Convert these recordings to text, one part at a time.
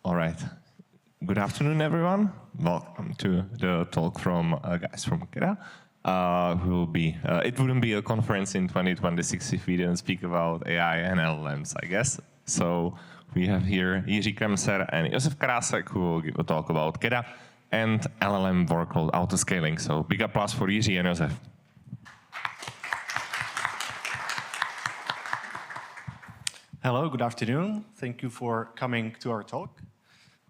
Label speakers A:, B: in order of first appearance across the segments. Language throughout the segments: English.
A: All right. Good afternoon, everyone. Welcome to the talk from guys from KEDA. It wouldn't be a conference in 2026 if we didn't speak about AI and LLMs, I guess. So we have here Kremser and Josef Kara who will give a talk about KEDA and LLM workload autoscaling. So big applause for Jiří and Josef.
B: Hello, good afternoon. Thank you for coming to our talk.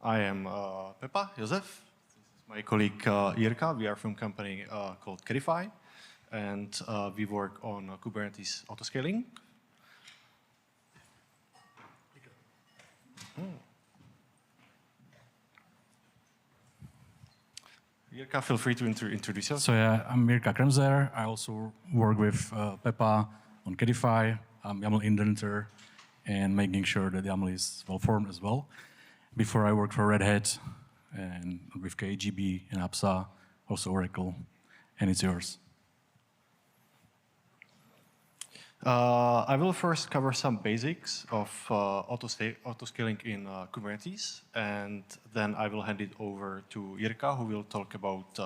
B: I am Pepa, Josef. This is my colleague Jirka. We are from a company called KEDA, and we work on Kubernetes autoscaling. Jirka, feel free to introduce yourself.
C: So yeah, I'm Jirka Kremser. I also work with Pepa on KEDA. I'm YAML indenter and making sure that the YAML is well formed as well. Before I worked for Red Hat and with KGB and APSA, also Oracle, and it's yours.
B: I will first cover some basics of autoscaling in Kubernetes, and then I will hand it over to Jirka, who will talk about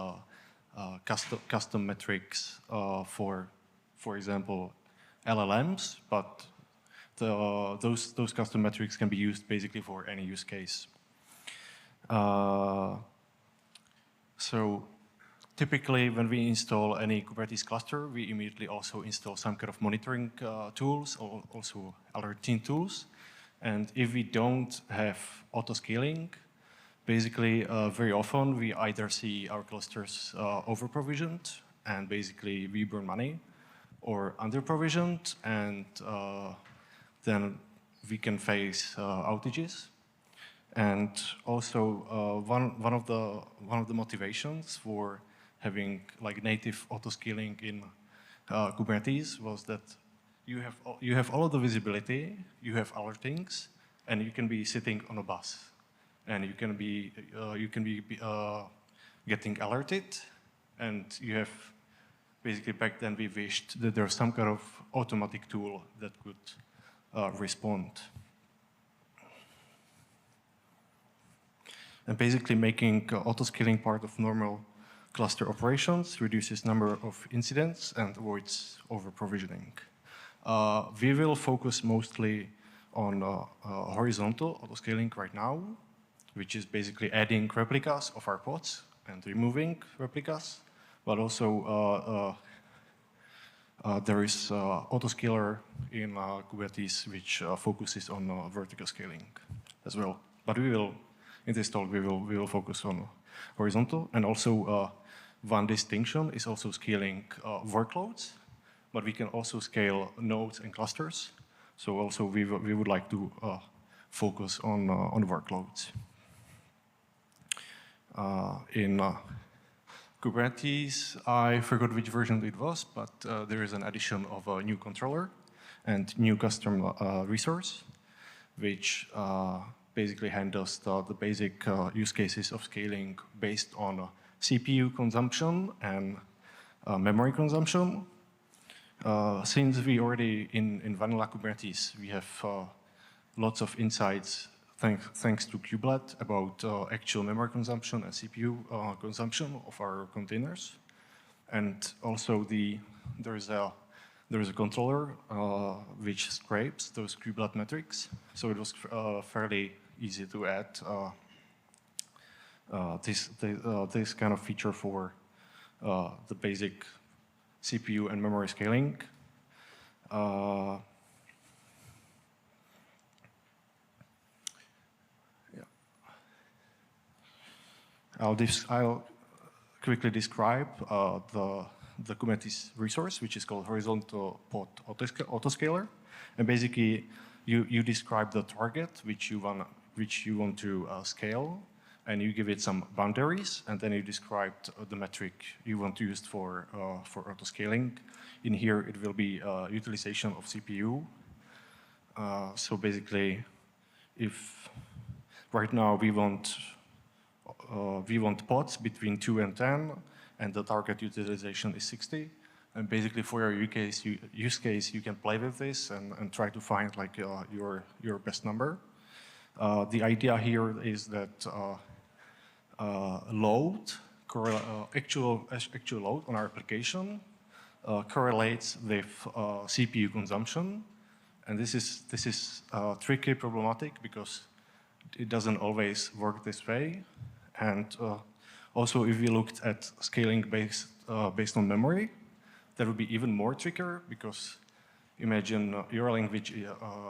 B: custom metrics for example, LLMs, but those custom metrics can be used basically for any use case. So typically when we install any Kubernetes cluster, we immediately also install some kind of monitoring tools, or also alerting tools. And if we don't have autoscaling, basically very often we either see our clusters over-provisioned and basically we burn money, or under-provisioned and then we can face outages. And also one of the motivations for having like native autoscaling in Kubernetes was that you have all of the visibility, you have alertings, and you can be sitting on a bus, and you can be getting alerted, and you have basically back then we wished that there's some kind of automatic tool that could respond. And basically making autoscaling part of normal cluster operations reduces number of incidents and avoids over-provisioning. We will focus mostly on horizontal autoscaling right now, which is basically adding replicas of our pods and removing replicas, but also there is autoscaler in Kubernetes which focuses on vertical scaling as well. But in this talk we will focus on horizontal, and also one distinction is also scaling workloads, but we can also scale nodes and clusters. So also we would like to focus on workloads. In Kubernetes, I forgot which version it was, but there is an addition of a new controller and new custom resource, which basically handles the basic use cases of scaling based on CPU consumption and memory consumption. Since we already in vanilla Kubernetes, we have lots of insights thanks to kubelet about actual memory consumption and CPU consumption of our containers. And also there is a controller which scrapes those kubelet metrics. So it was fairly easy to add this kind of feature for the basic CPU and memory scaling. I'll quickly describe the Kubernetes resource, which is called horizontal pod autoscaler. And basically, you describe the target which you want to scale, and you give it some boundaries, and then you describe the metric you want to use for autoscaling. In here, it will be utilization of CPU. So basically, if right now we want pods between 2 and 10, and the target utilization is 60. And basically, for your use case, you can play with this and try to find like your best number. The idea here is that actual load on our application correlates with CPU consumption, and this is tricky, problematic, because it doesn't always work this way. And also, if we looked at scaling based on memory, that would be even more trickier, because imagine your language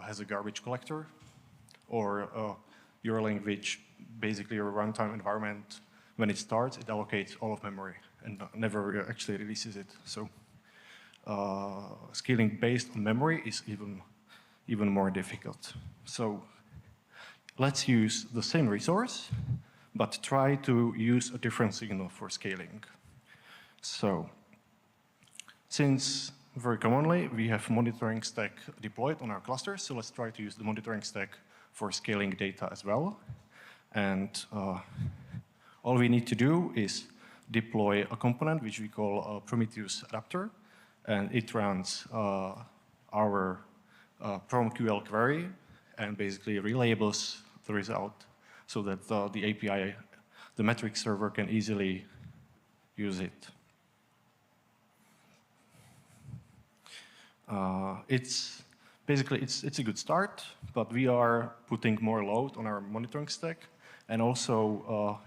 B: has a garbage collector, or your language, basically your runtime environment, when it starts, it allocates all of memory and never actually releases it. So scaling based on memory is even more difficult. So let's use the same resource, but try to use a different signal for scaling. So since very commonly we have monitoring stack deployed on our clusters, so let's try to use the monitoring stack for scaling data as well. And all we need to do is deploy a component which we call a Prometheus adapter, and it runs our PromQL query and basically relabels the result so that the API, the metric server, can easily use it. It's a good start, but we are putting more load on our monitoring stack, and also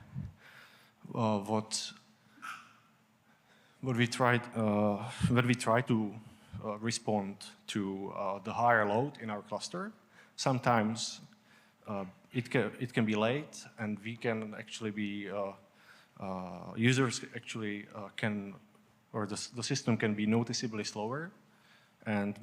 B: when we try to respond to the higher load in our cluster, sometimes it can be late, and we can actually be users actually the system can be noticeably slower, and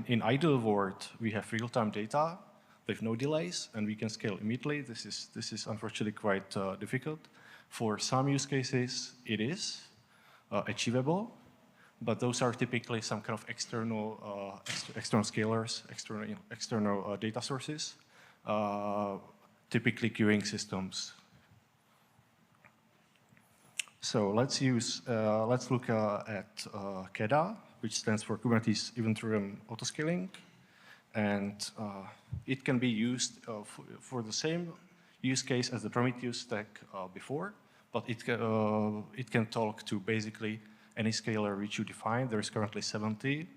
B: in ideal world we have real-time data with no delays, and we can scale immediately. This is unfortunately quite difficult. For some use cases, it is achievable, but those are typically some kind of external scalars, external data sources, typically queuing systems. So let's look at KEDA, which stands for Kubernetes Event-Driven Autoscaling, and it can be used for the same use case as the Prometheus stack before, but it can talk to basically any scalar which you define. There is currently 70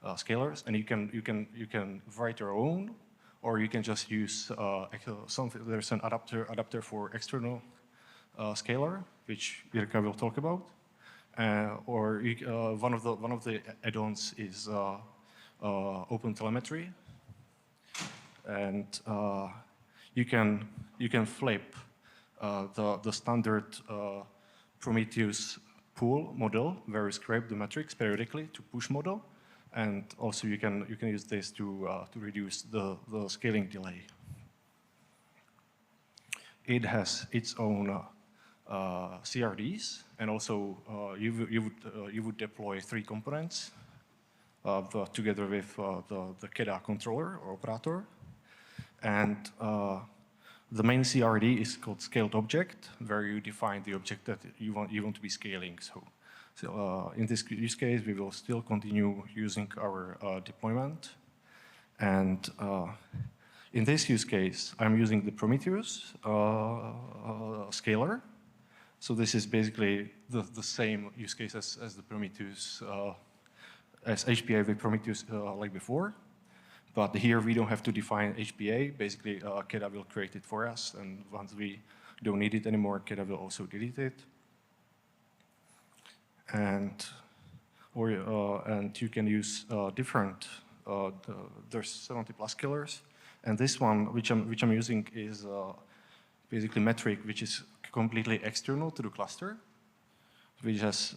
B: scalars, and you can write your own, or you can just use something. There's an adapter for external scalar, which Jirka will talk about, or one of the add-ons is OpenTelemetry, and you can flip the standard Prometheus pool model where you scrape the metrics periodically to push model, and also you can use this to reduce the scaling delay. It has its own CRDs, and also you would deploy 3 components together with the KEDA controller or operator, and the main CRD is called scaled object, where you define the object that you want to be scaling. So in this use case, we will still continue using our deployment, and in this use case, I'm using the Prometheus scalar. So this is basically the same use case as the Prometheus, as HPA with Prometheus like before. But here we don't have to define HPA. Basically, KEDA will create it for us, and once we don't need it anymore, KEDA will also delete it. And you can use different. There's 70+ scalars, and this one, which I'm using, is basically metric, which is completely external to the cluster, which has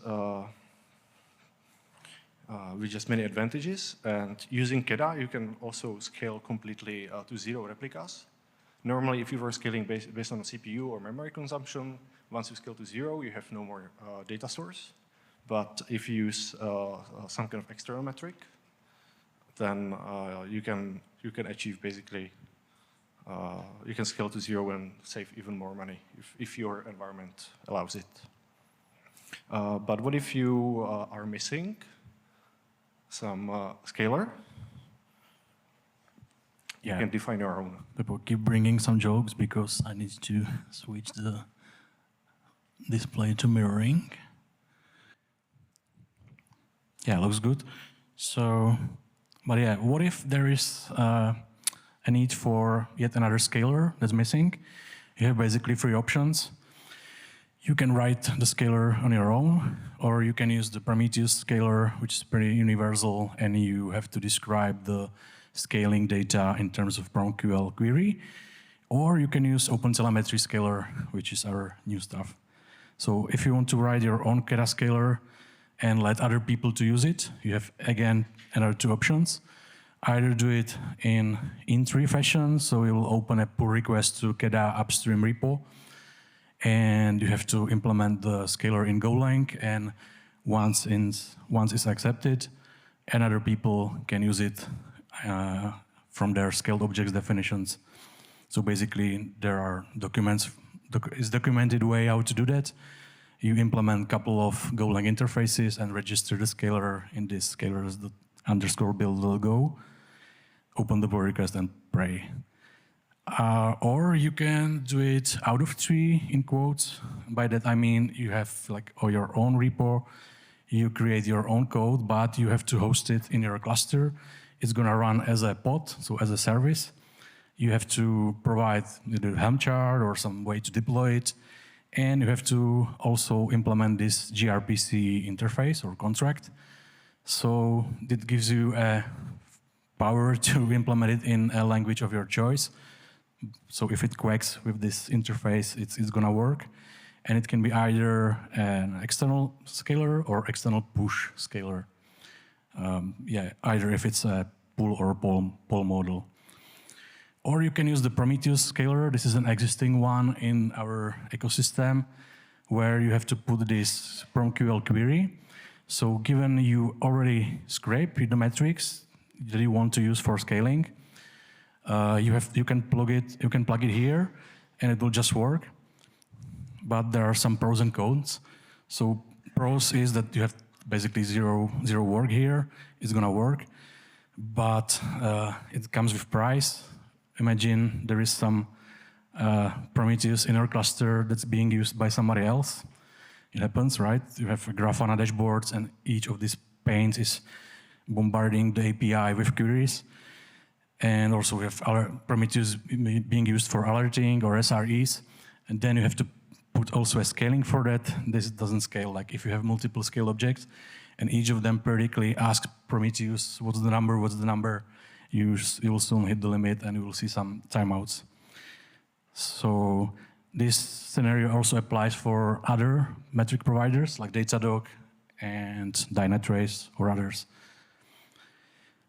B: many advantages. And using KEDA, you can also scale completely to 0 replicas. Normally, if you were scaling based on CPU or memory consumption, once you scale to 0, you have no more data source. But if you use some kind of external metric, then you can achieve basically, you can scale to 0 and save even more money if your environment allows it. But what if you are missing some scalar? you can define your own.
C: People keep bringing some jokes because I need to switch the display to mirroring. Yeah, looks good. So, but yeah, what if there is a need for yet another scaler that's missing? You have basically three options. You can write the scaler on your own, or you can use the Prometheus scaler, which is pretty universal, and you have to describe the scaling data in terms of PromQL query, or you can use OpenTelemetry scaler, which is our new stuff. So if you want to write your own KEDA scaler and let other people to use it, you have, again, another two options. Either do it in tree fashion, so you will open a pull request to KEDA upstream repo, and you have to implement the scaler in Golang, and once it's accepted, and other people can use it from their scaled objects definitions. So basically, there are documents, it's documented way how to do that. You implement a couple of Golang interfaces and register the scaler in this scaler_build.go, open the pull request and pray. Or you can do it out of tree, in quotes. By that I mean you have like your own repo, you create your own code, but you have to host it in your cluster. It's gonna run as a pod, so as a service. You have to provide the Helm chart or some way to deploy it. And you have to also implement this gRPC interface or contract. So it gives you a power to implement it in a language of your choice. So if it quacks with this interface, it's gonna work. And it can be either an external scaler or external push scaler. Yeah, either if it's a pull or poll model. Or you can use the Prometheus scaler. This is an existing one in our ecosystem where you have to put this PromQL query. So given you already scrape the metrics that you want to use for scaling, you can plug it here and it will just work. But there are some pros and cons. So pros is that you have basically zero work here. It's gonna work, but it comes with price. Imagine there is some Prometheus in your cluster that's being used by somebody else. It happens, right? You have Grafana dashboards, and each of these panes is bombarding the API with queries. And also we have Prometheus being used for alerting or SREs. And then you have to put also a scaling for that. This doesn't scale. Like if you have multiple scale objects, and each of them periodically asks Prometheus, what's the number? You will soon hit the limit and you will see some timeouts. So this scenario also applies for other metric providers like Datadog and Dynatrace or others.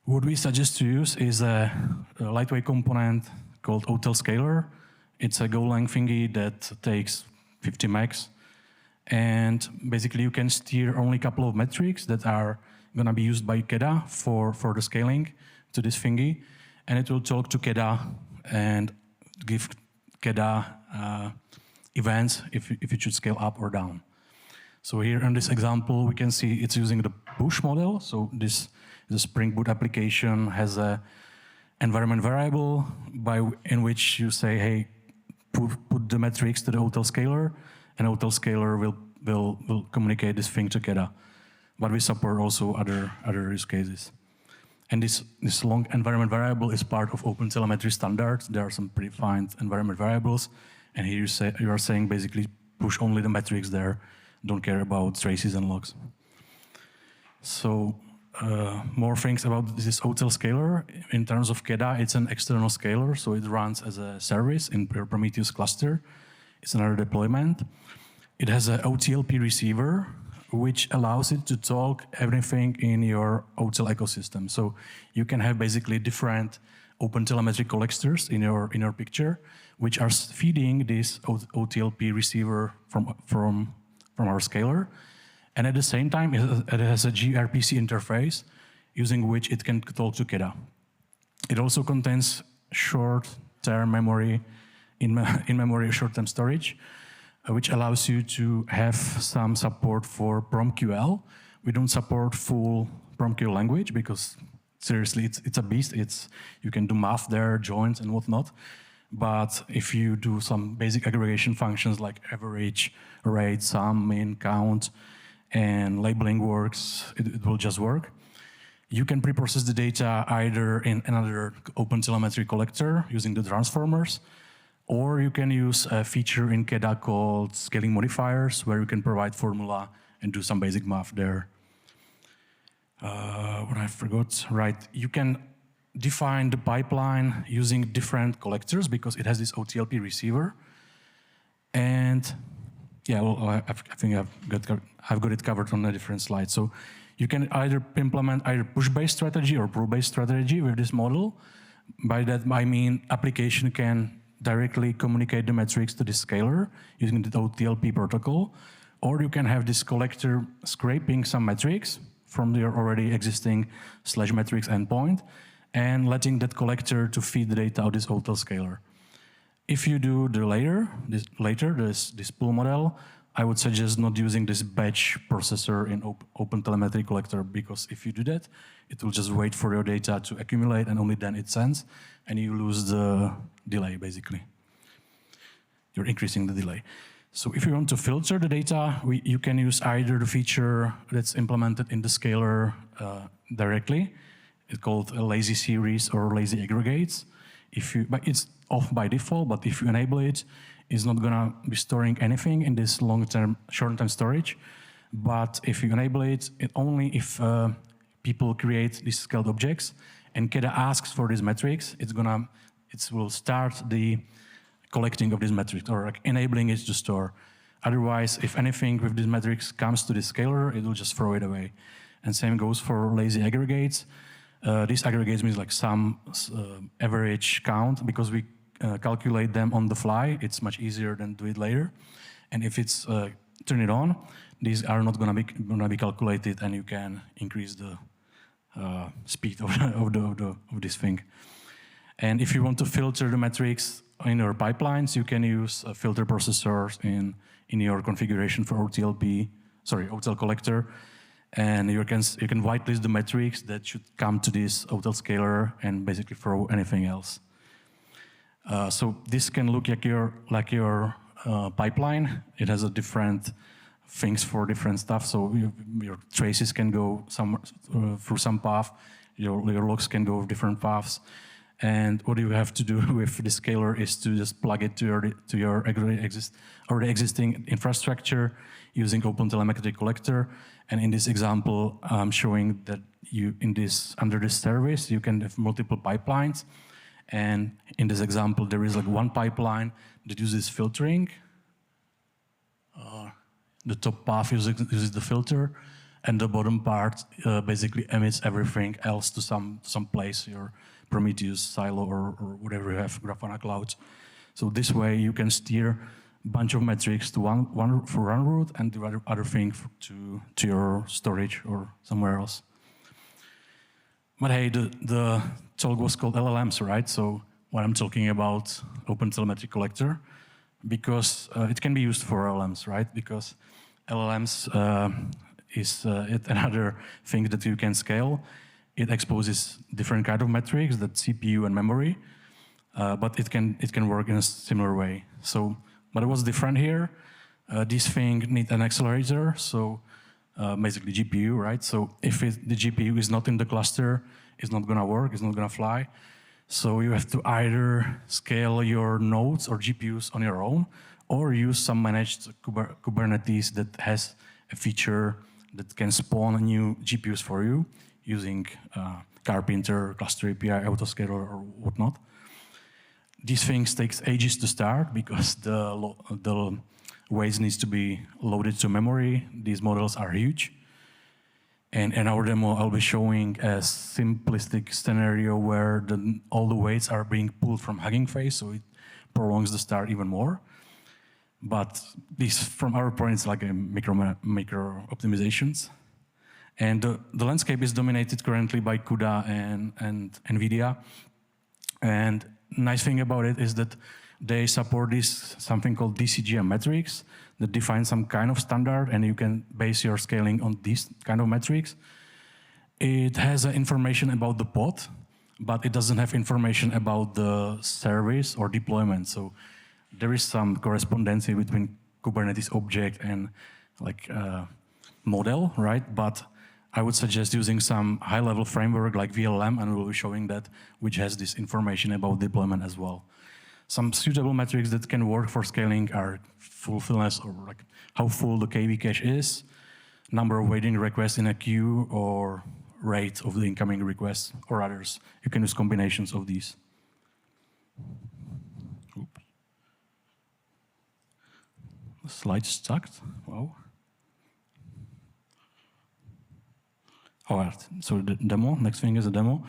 C: What we suggest to use is a lightweight component called OTel scaler. It's a Golang thingy that takes 50 megs. And basically you can steer only a couple of metrics that are gonna be used by KEDA for the scaling to this thingy, and it will talk to KEDA and give KEDA events if it should scale up or down. So here in this example, we can see it's using the push model. So the Spring Boot application has a environment variable in which you say, hey, put the metrics to the OTel scaler, and OTel scaler will communicate this thing to KEDA. But we support also other use cases. And this long environment variable is part of OpenTelemetry standards. There are some predefined environment variables. And here you are saying basically push only the metrics there. Don't care about traces and logs. So more things about this OTel scaler. In terms of KEDA, it's an external scaler. So it runs as a service in your Prometheus cluster. It's another deployment. It has an OTLP receiver, which allows it to talk everything in your OTel ecosystem. So you can have basically different OpenTelemetry collectors in your picture, which are feeding this OTLP receiver from our scaler. And at the same time, it has a gRPC interface using which it can talk to KEDA. It also contains short-term memory, in-memory short-term storage, which allows you to have some support for PromQL. We don't support full PromQL language because seriously, it's a beast. You can do math there, joins and whatnot. But if you do some basic aggregation functions like average, rate, sum, min, count, and labeling works, it will just work. You can pre-process the data either in another OpenTelemetry collector using the transformers, or you can use a feature in KEDA called scaling modifiers, where you can provide formula and do some basic math there. What I forgot, right, you can define the pipeline using different collectors because it has this OTLP receiver. And yeah, well, I think I've got it covered on a different slide. So you can either implement either push-based strategy or pull-based strategy with this model. By that, I mean application can directly communicate the metrics to the scaler using the OTLP protocol, or you can have this collector scraping some metrics from your already existing /metrics endpoint and letting that collector to feed the data out this OTel scaler. If you do the later, this pull model, I would suggest not using this batch processor in OpenTelemetry collector, because if you do that, it will just wait for your data to accumulate and only then it sends, and you lose the delay, basically. You're increasing the delay. So if you want to filter the data, you can use either the feature that's implemented in the scaler directly. It's called a lazy series or lazy aggregates. But it's off by default, but if you enable it, it's not gonna be storing anything in this long-term, short-term storage. But if you enable it, only if people create these scaled objects and KEDA asks for these metrics, it will start the collecting of these metrics or enabling it to store. Otherwise, if anything with these metrics comes to the scaler, it will just throw it away. And same goes for lazy aggregates. These aggregates means like some average count, because we calculate them on the fly. It's much easier than do it later. And if it's turn it on, these are not gonna be calculated, and you can increase the speed of this thing. And if you want to filter the metrics in your pipelines, you can use filter processors in your configuration for OTel collector, and you can whitelist the metrics that should come to this OTel scaler and basically throw anything else. So this can look like your pipeline. It has a different things for different stuff. So your traces can go through some path. Your logs can go different paths. And what you have to do with the scaler is to just plug it to your already existing infrastructure using OpenTelemetry collector. And in this example, I'm showing that under this service, you can have multiple pipelines. And in this example, there is like one pipeline that uses filtering. The top path uses the filter, and the bottom part basically emits everything else to some place, your Prometheus silo or whatever you have, Grafana Cloud. So this way you can steer a bunch of metrics to one for one route and the other thing to your storage or somewhere else. But hey, the talk was called LLMs, right? So what I'm talking about, OpenTelemetry collector, because it can be used for LLMs, right? Because LLMs is another thing that you can scale. It exposes different kind of metrics, that CPU and memory, but it can work in a similar way. So, but what's different here? This thing needs an accelerator, so basically GPU, right? So if the GPU is not in the cluster, it's not gonna work, it's not gonna fly. So you have to either scale your nodes or GPUs on your own, or use some managed Kubernetes that has a feature that can spawn new GPUs for you using Carpenter, Cluster API, Autoscaling, or whatnot. These things takes ages to start because the weights needs to be loaded to memory. These models are huge. And in our demo, I'll be showing a simplistic scenario where all the weights are being pulled from Hugging Face, so it prolongs the start even more. But this, from our point, it's like a micro optimizations. And the landscape is dominated currently by CUDA and NVIDIA. And nice thing about it is that they support something called DCGM metrics that define some kind of standard, and you can base your scaling on these kind of metrics. It has information about the pod, but it doesn't have information about the service or deployment. So there is some correspondency between Kubernetes object and like model, right? But I would suggest using some high-level framework like VLM, and we'll be showing that, which has this information about deployment as well. Some suitable metrics that can work for scaling are fullness, or like how full the KV cache is, number of waiting requests in a queue, or rate of the incoming requests, or others. You can use combinations of these. Oops. The slide stuck. Wow. All right, so the demo, next thing is a demo.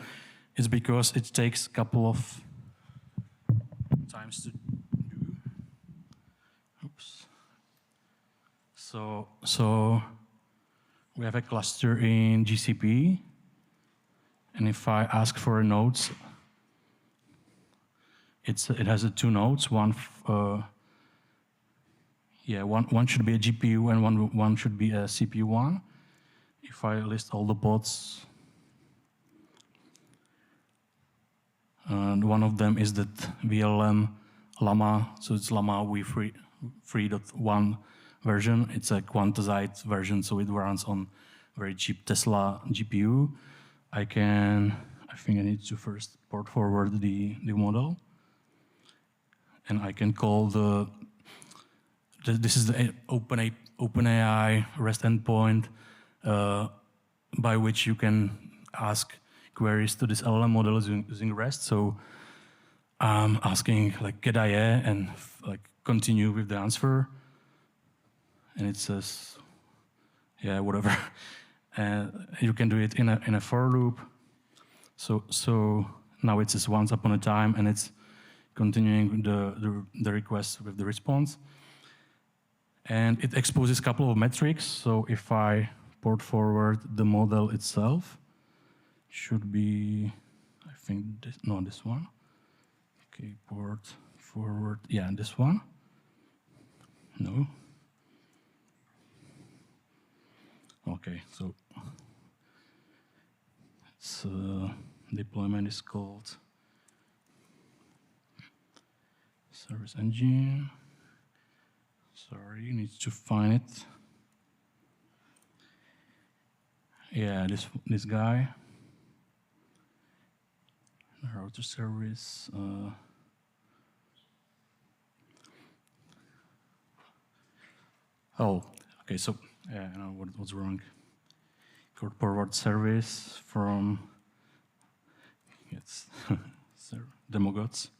C: It's because it takes a couple of times to do. Oops. So we have a cluster in GCP, and if I ask for nodes, it has two nodes. One should be a GPU, and one should be a CPU one. If I list all the pods, and one of them is that VLM Llama, so it's Llama v3.1 version. It's a quantized version, so it runs on very cheap Tesla GPU. I think I need to first port forward the model, and I can call this is the OpenAI REST endpoint, by which you can ask queries to this LLM model using REST. So I'm asking like KEDA and like continue with the answer, and it says, yeah, whatever. You can do it in a for loop. So now it says once upon a time, and it's continuing the request with the response. And it exposes a couple of metrics. So if I port forward the model itself, should be, I think, this one. Okay, port forward, yeah, this one. No. Okay, so its deployment is called service engine. Sorry, need to find it. Yeah, this guy. Router service. Oh, okay. So yeah, I know what's wrong. Code forward service from yes, demogods.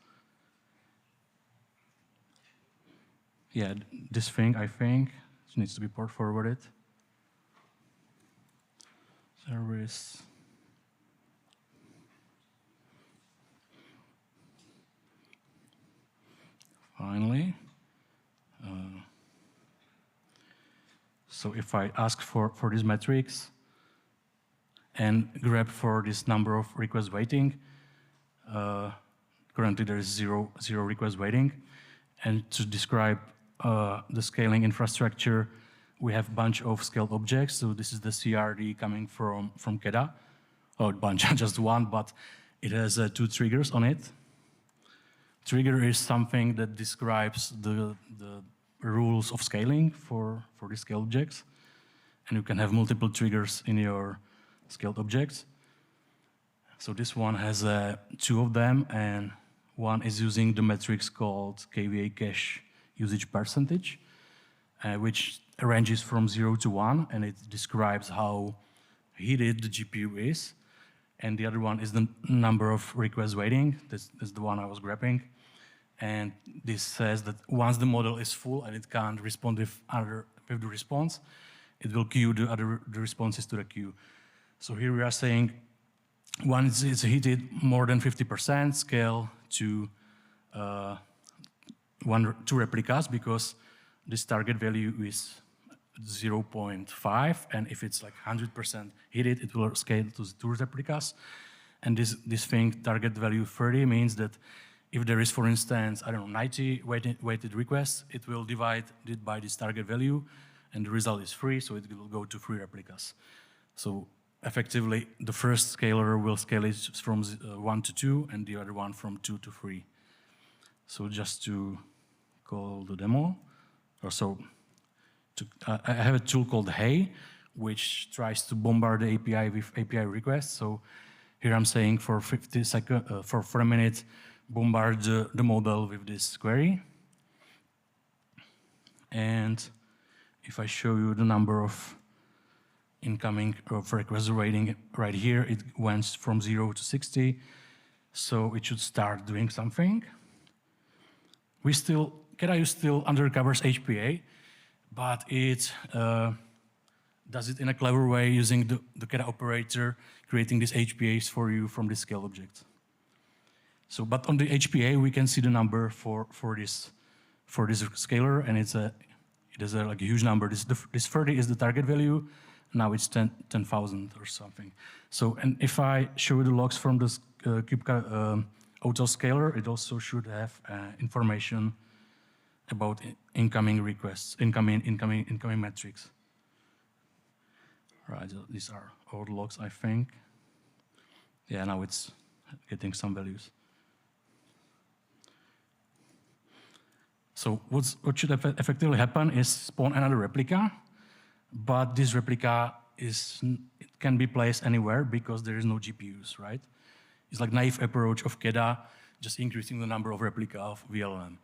C: Yeah, this thing I think needs to be port forwarded. Service. Finally. So if I ask for these metrics and grab for this number of requests waiting, currently there is zero requests waiting. And to describe the scaling infrastructure, we have a bunch of scaled objects. So this is the CRD coming from KEDA. Oh, a bunch, just one, but it has 2 triggers on it. Trigger is something that describes the rules of scaling for the scaled objects. And you can have multiple triggers in your scaled objects. So this one has 2 of them, and one is using the metrics called KVA cache usage percentage, which ranges from 0 to 1, and it describes how heated the GPU is. And the other one is the number of requests waiting. This is the one I was grabbing. And this says that once the model is full and it can't respond with the response, it will queue the responses to the queue. So here we are saying once it's heated more than 50%, scale to 2 replicas, because this target value is 0.5, and if it's like 100% heated, it will scale to 2 replicas. And this thing, target value 30, means that if there is, for instance, I don't know, 90 weighted requests, it will divide it by this target value, and the result is 3, so it will go to 3 replicas. So effectively, the first scaler will scale it from 1 to 2, and the other one from 2 to 3. So just to call the demo, or so, I have a tool called Hey, which tries to bombard the API with API requests. So here I'm saying for 50 seconds, for a minute, bombard the model with this query. And if I show you the number of incoming of request rating right here, it went from 0 to 60. So it should start doing something. KEDA still undercovers HPA, but it does it in a clever way using the KEDA operator, creating these HPAs for you from the scale object. So, but on the HPA, we can see the number for this scalar, and it is like a huge number. This 30 is the target value. Now it's 10,000 or something. So, and if I show you the logs from this OTel scalar, it also should have information about incoming requests, incoming metrics. Right, these are all the logs, I think. Yeah, now it's getting some values. So what should effectively happen is spawn another replica, but this replica it can be placed anywhere because there is no GPUs, right? It's like naive approach of KEDA, just increasing the number of replica of VLLM.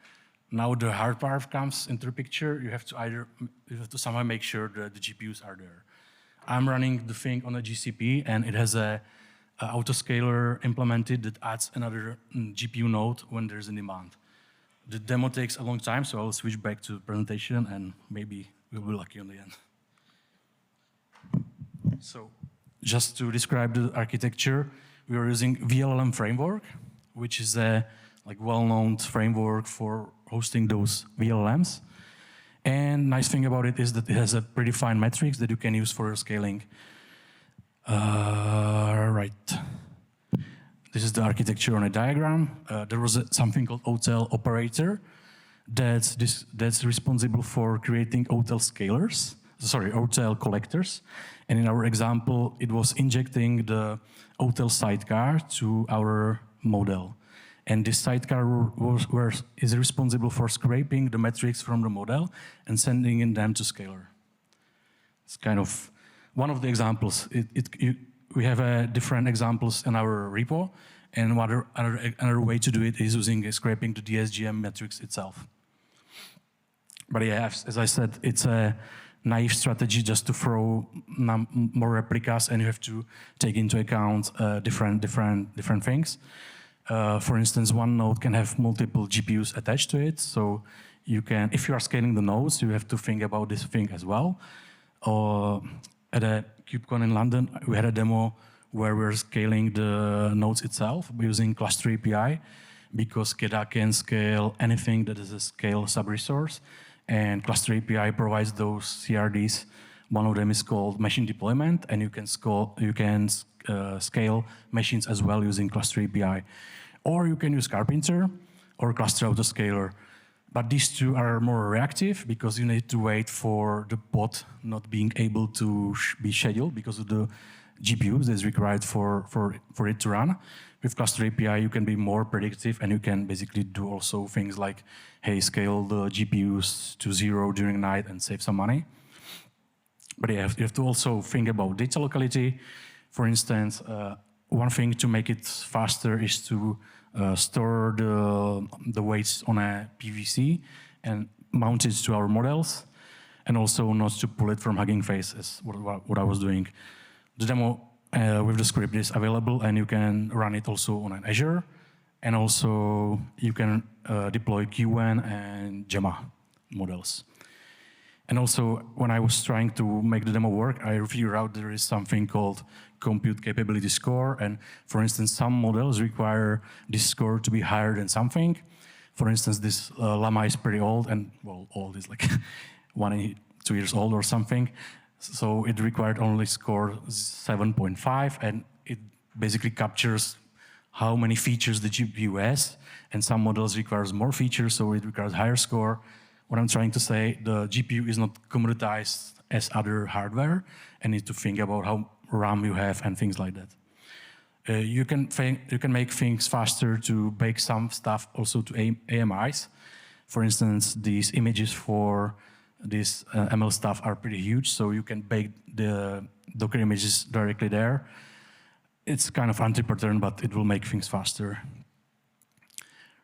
C: Now the hard part comes into the picture. You have to somehow make sure that the GPUs are there. I'm running the thing on a GCP, and it has a autoscaler implemented that adds another GPU node when there's a demand. The demo takes a long time, so I'll switch back to presentation, and maybe we'll be lucky in the end. So just to describe the architecture, we are using VLLM framework, which is a well-known framework for hosting those VLLMs. And nice thing about it is that it has a predefined metrics that you can use for scaling. Right. This is the architecture on a diagram. There was something called OTel operator that's responsible for creating OTel scalars, OTel collectors. And in our example, it was injecting the OTel sidecar to our model. And this sidecar is responsible for scraping the metrics from the model and sending them to scalar. It's kind of one of the examples. We have different examples in our repo, and another way to do it is using scraping the DSGM metrics itself. But yeah, as I said, it's a naive strategy just to throw more replicas, and you have to take into account different things. For instance, one node can have multiple GPUs attached to it, so you can, if you are scaling the nodes, you have to think about this thing as well. At a KubeCon in London, we had a demo where we're scaling the nodes itself using Cluster API, because KEDA can scale anything that is a scale sub-resource, and Cluster API provides those CRDs. One of them is called machine deployment, and you can scale machines as well using Cluster API. Or you can use Carpenter or Cluster Autoscaler. But these two are more reactive because you need to wait for the pod not being able to be scheduled because of the GPUs that's required for it to run. With Cluster API, you can be more predictive, and you can basically do also things like, hey, scale the GPUs to 0 during night and save some money. But you have to also think about data locality. For instance, one thing to make it faster is to store the weights on a PVC and mount it to our models, and also not to pull it from Hugging Face, is what I was doing. The demo with the script is available, and you can run it also on an Azure, and also you can deploy QN and Gemma models. And also, when I was trying to make the demo work, I figured out there is something called compute capability score. And for instance, some models require this score to be higher than something. For instance, this llama is pretty old, and well, old is like 2 years old or something. So it required only score 7.5, and it basically captures how many features the GPU has. And some models requires more features, so it requires higher score. What I'm trying to say, the GPU is not commoditized as other hardware, and need to think about how RAM you have and things like that. You can make things faster to bake some stuff also to AMIs. For instance, these images for this ML stuff are pretty huge, so you can bake the Docker images directly there. It's kind of anti-pattern, but it will make things faster.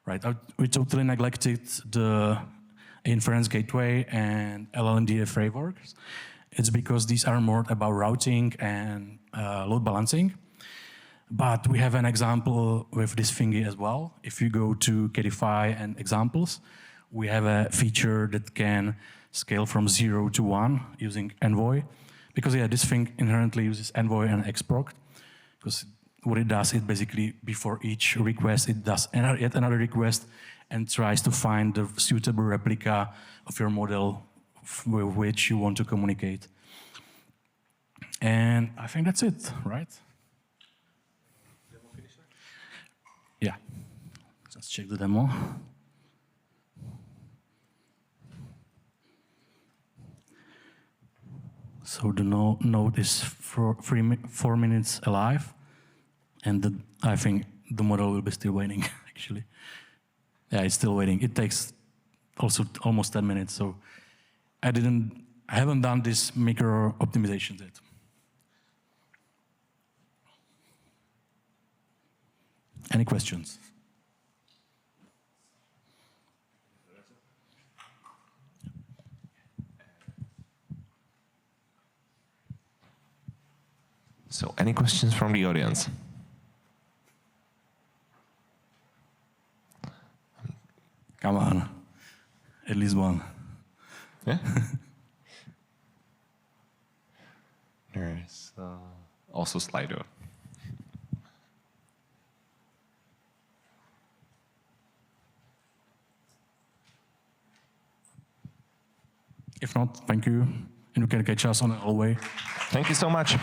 C: Right, we totally neglected the inference gateway and LLM frameworks. It's because these are more about routing and load balancing. But we have an example with this thingy as well. If you go to KEDA and examples, we have a feature that can scale from 0 to 1 using Envoy. Because yeah, this thing inherently uses Envoy and Xproc. Because what it does is basically before each request, it does yet another request and tries to find the suitable replica of your model with which you want to communicate. And I think that's it, right? Yeah, let's check the demo. So the node is 4 minutes alive, and I think the model will be still waiting, actually. Yeah, it's still waiting. It takes also almost 10 minutes, so I haven't done this micro optimization yet. Any questions?
A: So, any questions from the audience?
C: Come on, at least one.
A: Yeah. There's also Slido.
C: If not, thank you, and you can catch us on the hallway.
A: Thank you so much.